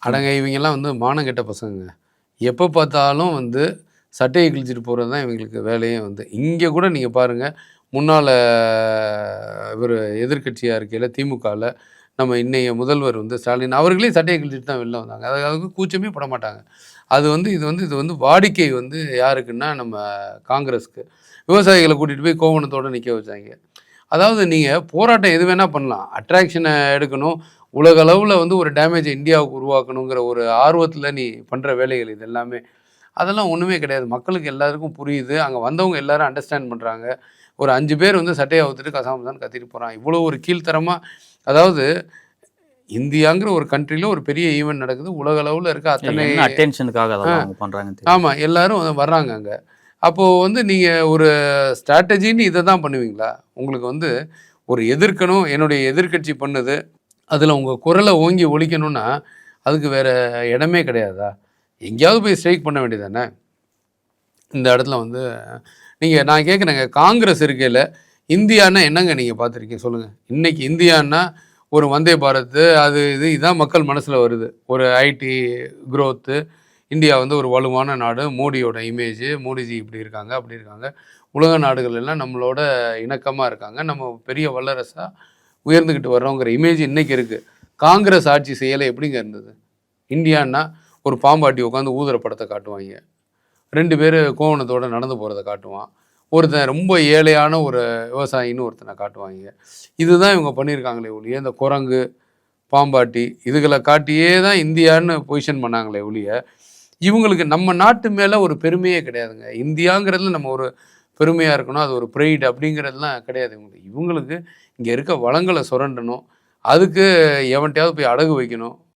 அடங்க இவங்கெல்லாம் வந்து மானம் கெட்ட பசங்க. எப்போ பார்த்தாலும் வந்து சட்டையை கிழிச்சிட்டு போகிறது தான் இவங்களுக்கு வேலையே வந்து. இங்கே கூட நீங்கள் பாருங்கள், முன்னாள் இவர் எதிர்க்கட்சியாக இருக்கையில் திமுகவில் நம்ம இன்னைய முதல்வர் வந்து ஸ்டாலின் அவர்களே சட்டையை கிழிச்சிட்டு தான் வெளில வந்தாங்க. அதுக்கு கூச்சமே பட மாட்டாங்க. அது வந்து இது வந்து வாடிக்கை வந்து யாருக்குன்னா நம்ம காங்கிரஸுக்கு. விவசாயிகளை கூட்டிகிட்டு போய் கோவணத்தோடு நிற்க வச்சாங்க. அதாவது நீங்கள் போராட்டம் எது வேணால் பண்ணலாம், அட்ராக்ஷனை எடுக்கணும், உலக அளவில் வந்து ஒரு டேமேஜை இந்தியாவுக்கு உருவாக்கணுங்கிற ஒரு ஆர்வத்தில் நீ பண்ணுற வேலைகள் இது எல்லாமே. அதெல்லாம் ஒன்றுமே கிடையாது. மக்களுக்கு எல்லாருக்கும் புரியுது. அங்கே வந்தவங்க எல்லாரும் அண்டர்ஸ்டாண்ட் பண்ணுறாங்க. ஒரு 5 பேர் வந்து சட்டையை அவுத்துட்டு கசாமசான்னு கத்திட்டு போகிறான். இவ்வளோ ஒரு கீழ்த்தரமாக, அதாவது இந்தியாங்கிற ஒரு கண்ட்ரியில் ஒரு பெரிய ஈவெண்ட் நடக்குது. உலக அளவில் இருக்க அத்தனை அட்டென்ஷனுக்காக அதெல்லாம் பண்ணுறாங்க. ஆமாம், எல்லாரும் வர்றாங்க அங்கே. அப்போது வந்து நீங்கள் ஒரு ஸ்ட்ராட்டஜின்னு இதை தான் பண்ணுவீங்களா? உங்களுக்கு வந்து ஒரு எதிர்க்கணும், என்னுடைய எதிர்க்கட்சி பண்ணுது, அதில் உங்கள் குரலை ஓங்கி ஒழிக்கணும்னா அதுக்கு வேறு இடமே கிடையாதா? எங்கேயாவது போய் ஸ்ட்ரைக் பண்ண வேண்டியதானே? இந்த இடத்துல வந்து நான் கேட்குறேங்க, காங்கிரஸ் இருக்கையில் இந்தியான்னா என்னங்க நீங்கள் பார்த்துருக்கீங்க சொல்லுங்கள். இன்றைக்கி இந்தியான்னா ஒரு வந்தே பாரத் அது இதுதான் மக்கள் மனசில் வருது. ஒரு ஐடி க்ரோத்து, இந்தியா வந்து ஒரு வலுவான நாடு, மோடியோட இமேஜ், மோடிஜி இப்படி இருக்காங்க அப்படி இருக்காங்க, உலக நாடுகள் எல்லாம் நம்மளோட இணக்கமாக இருக்காங்க, நம்ம பெரிய வல்லரசாக உயர்ந்துக்கிட்டு வர்றோங்கிற இமேஜ் இன்றைக்கி இருக்குது. காங்கிரஸ் ஆட்சி செய்யலை எப்படிங்க இருந்தது? இந்தியான்னா ஒரு பாம்பாட்டி உட்காந்து ஊதுற படத்தை காட்டுவாங்க, 2 பேர் கோவணத்தோடு நடந்து போகிறத காட்டுவான், ஒருத்தன் ரொம்ப ஏழையான ஒரு விவசாயின்னு ஒருத்தனை காட்டுவாங்க. இதுதான் இவங்க பண்ணியிருக்காங்களே ஒழிய, இந்த குரங்கு பாம்பாட்டி இதுகளை காட்டியே தான் இந்தியான்னு பொசிஷன் பண்ணாங்களே ஒழிய, இவங்களுக்கு நம்ம நாட்டு மேலே ஒரு பெருமையே கிடையாதுங்க. இந்தியாங்கிறதுல நம்ம ஒரு பெருமையாக இருக்கணும், அது ஒரு ப்ரைட் அப்படிங்கிறதுலாம் கிடையாது இவங்களுக்கு. இவங்களுக்கு இங்கே இருக்க வளங்களை சுரண்டணும், அதுக்கு எவன்ட்டையாவது போய் அடகு வைக்கணும்.